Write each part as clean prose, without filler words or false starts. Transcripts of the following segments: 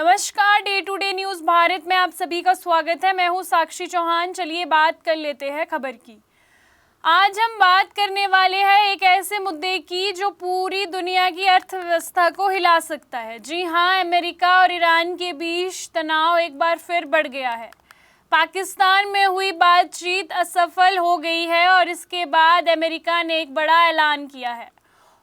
नमस्कार, day to day news Bharat में आप सभी का स्वागत है। मैं हूं साक्षी चौहान। चलिए बात कर लेते हैं खबर की। आज हम बात करने वाले हैं एक ऐसे मुद्दे की जो पूरी दुनिया की अर्थव्यवस्था को हिला सकता है। जी हां, अमेरिका और ईरान के बीच तनाव एक बार फिर बढ़ गया है। पाकिस्तान में हुई बातचीत असफल हो गई है और इसके बाद अमेरिका ने एक बड़ा ऐलान किया है,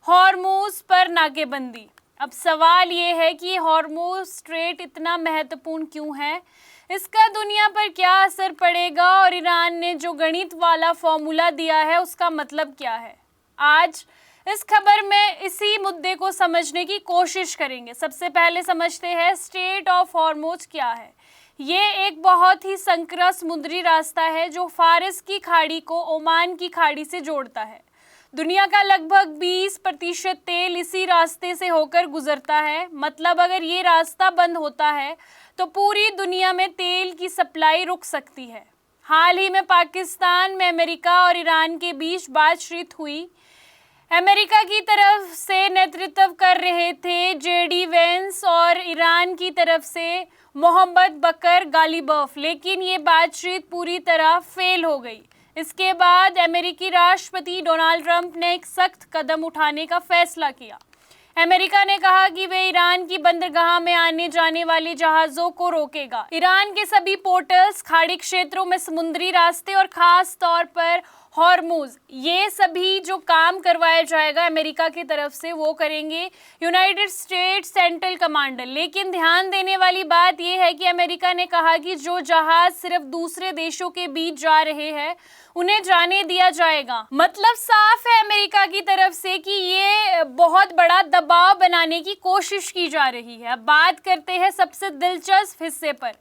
हॉर्मुज़ पर नाकेबंदी। अब सवाल ये है कि हॉर्मुज़ स्ट्रेट इतना महत्वपूर्ण क्यों है, इसका दुनिया पर क्या असर पड़ेगा और ईरान ने जो गणित वाला फॉर्मूला दिया है उसका मतलब क्या है। आज इस खबर में इसी मुद्दे को समझने की कोशिश करेंगे। सबसे पहले समझते हैं स्ट्रेट ऑफ हॉर्मुज़ क्या है। ये एक बहुत ही संकरा समुद्री रास्ता है जो फारस की खाड़ी को ओमान की खाड़ी से जोड़ता है। दुनिया का लगभग 20% तेल इसी रास्ते से होकर गुजरता है। मतलब अगर ये रास्ता बंद होता है तो पूरी दुनिया में तेल की सप्लाई रुक सकती है। हाल ही में पाकिस्तान में अमेरिका और ईरान के बीच बातचीत हुई। अमेरिका की तरफ से नेतृत्व कर रहे थे जेडी वेंस और ईरान की तरफ से मोहम्मद बकर गालिबफ, लेकिन ये बातचीत पूरी तरह फेल हो गई। इसके बाद अमेरिकी राष्ट्रपति डोनाल्ड ट्रंप ने एक सख्त कदम उठाने का फैसला किया। अमेरिका ने कहा कि वे ईरान की बंदरगाह में आने जाने वाले जहाज़ों को रोकेगा। ईरान के सभी पोर्टल्स, खाड़ी क्षेत्रों में समुद्री रास्ते और ख़ास तौर पर हॉर्मुज़, ये सभी जो काम करवाया जाएगा अमेरिका की तरफ से वो करेंगे यूनाइटेड स्टेट्स सेंट्रल कमांडर। लेकिन ध्यान देने वाली बात यह है कि अमेरिका ने कहा कि जो जहाज़ सिर्फ दूसरे देशों के बीच जा रहे हैं उन्हें जाने दिया जाएगा। मतलब साफ है अमेरिका की तरफ से कि ये बहुत बड़ा दबाव बनाने की कोशिश की जा रही है। अब बात करते हैं सबसे दिलचस्प हिस्से पर।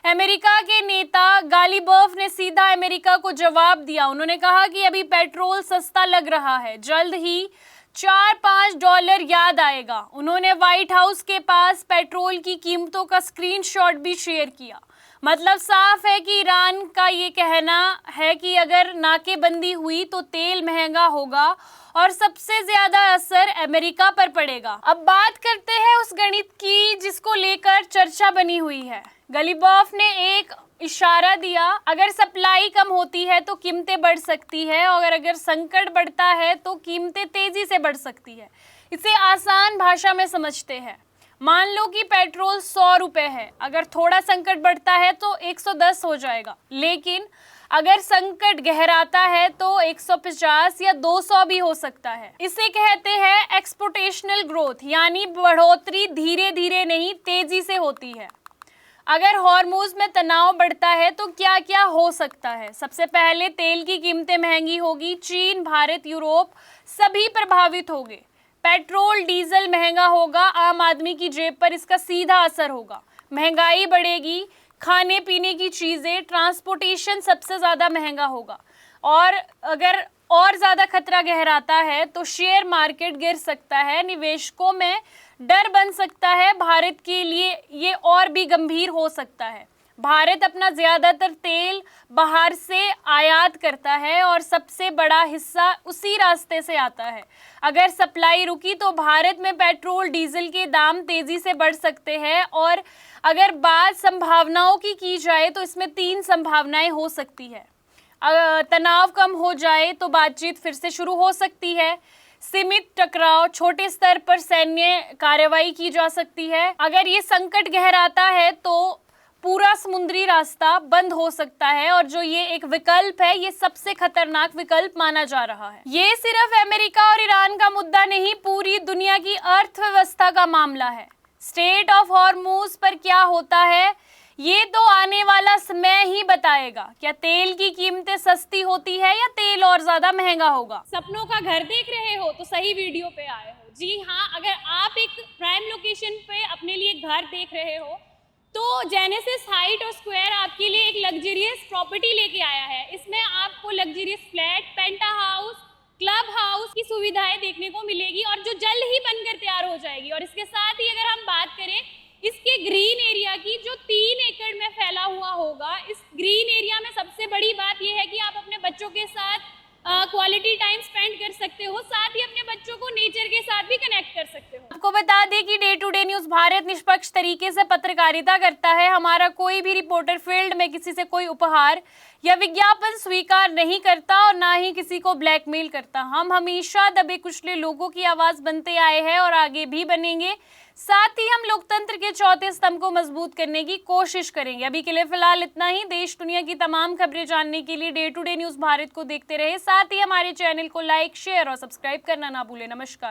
अमेरिका के नेता गालिबफ ने सीधा अमेरिका को जवाब दिया। उन्होंने कहा कि अभी पेट्रोल सस्ता लग रहा है, जल्द ही $4-5 याद आएगा। उन्होंने व्हाइट हाउस के पास पेट्रोल की कीमतों का स्क्रीनशॉट भी शेयर किया। मतलब साफ है कि ईरान का ये कहना है कि अगर नाकेबंदी हुई तो तेल महंगा होगा और सबसे ज्यादा असर अमेरिका पर पड़ेगा। अब बात करते हैं उस गणित की जिसको लेकर चर्चा बनी हुई है। गालिबफ ने एक इशारा दिया, अगर सप्लाई कम होती है तो कीमतें बढ़ सकती है और अगर संकट बढ़ता है तो कीमतें तेजी से बढ़ सकती है। इसे आसान भाषा में समझते हैं। मान लो कि पेट्रोल 100 रुपये है, अगर थोड़ा संकट बढ़ता है तो 110 हो जाएगा, लेकिन अगर संकट गहराता है तो 150 या 200 भी हो सकता है। इसे कहते हैं एक्सपोनेंशियल ग्रोथ, यानी बढ़ोतरी धीरे धीरे नहीं तेजी से होती है। अगर हॉर्मुज़ में तनाव बढ़ता है तो क्या क्या हो सकता है। सबसे पहले तेल की कीमतें महंगी होगी। चीन, भारत, यूरोप सभी प्रभावित होंगे। पेट्रोल डीजल महंगा होगा, आम आदमी की जेब पर इसका सीधा असर होगा। महंगाई बढ़ेगी, खाने पीने की चीज़ें, ट्रांसपोर्टेशन सबसे ज़्यादा महंगा होगा। और अगर और ज़्यादा खतरा गहराता है तो शेयर मार्केट गिर सकता है, निवेशकों में डर बन सकता है। भारत के लिए ये और भी गंभीर हो सकता है। भारत अपना ज़्यादातर तेल बाहर से आयात करता है और सबसे बड़ा हिस्सा उसी रास्ते से आता है। अगर सप्लाई रुकी तो भारत में पेट्रोल डीजल के दाम तेज़ी से बढ़ सकते हैं। और अगर बात संभावनाओं की जाए तो इसमें 3 संभावनाएं हो सकती है। तनाव कम हो जाए तो बातचीत फिर से शुरू हो सकती है। सीमित टकराव, छोटे स्तर पर सैन्य कार्रवाई की जा सकती है। अगर ये संकट गहराता है तो पूरा समुद्री रास्ता बंद हो सकता है और जो ये एक विकल्प है ये सबसे खतरनाक विकल्प माना जा रहा है। ये सिर्फ अमेरिका और ईरान का मुद्दा नहीं, पूरी दुनिया की अर्थव्यवस्था का मामला है। स्ट्रेट ऑफ हॉर्मुज़ पर क्या होता है ये तो आने वाला समय ही बताएगा। क्या तेल की कीमतें सस्ती होती है या तेल और ज्यादा महंगा होगा। सपनों का घर देख रहे हो तो सही वीडियो पे आए हो। जी हाँ, अगर आप एक प्राइम लोकेशन पे अपने लिए घर देख रहे हो तो जेनेसिस हाइट और स्क्वायर आपके लिए एक लग्जरियस प्रॉपर्टी लेके आया है। इसमें आपको लग्जरियस फ्लैट, पेंटा हाउस, क्लब हाउस की सुविधाएं देखने को मिलेगी और जो जल्द ही बनकर तैयार हो जाएगी। और इसके साथ ही अगर हम बात करें इसके ग्रीन एरिया की, जो 3 एकड़ में फैला हुआ होगा, इस ग्रीन एरिया में सबसे बड़ी बात यह है कि आप अपने बच्चों के साथ क्वालिटी टाइम स्पेंड कर सकते हो, साथ ही अपने बच्चों को नेचर के साथ भी कनेक्ट कर सकते हो। आपको बता दें कि day to day news Bharat निष्पक्ष तरीके से पत्रकारिता करता है। हमारा कोई भी रिपोर्टर फील्ड में किसी से कोई उपहार या विज्ञापन स्वीकार नहीं करता और ना ही किसी को ब्लैकमेल करता। हम हमेशा दबे कुचले लोगों की आवाज बनते आए हैं और आगे भी बनेंगे। साथ ही हम लोकतंत्र के चौथे स्तंभ को मजबूत करने की कोशिश करेंगे। अभी के लिए फिलहाल इतना ही। देश दुनिया की तमाम खबरें जानने के लिए day to day news Bharat को देखते रहे। साथ ही हमारे चैनल को लाइक, शेयर और सब्सक्राइब करना ना भूलें। नमस्कार।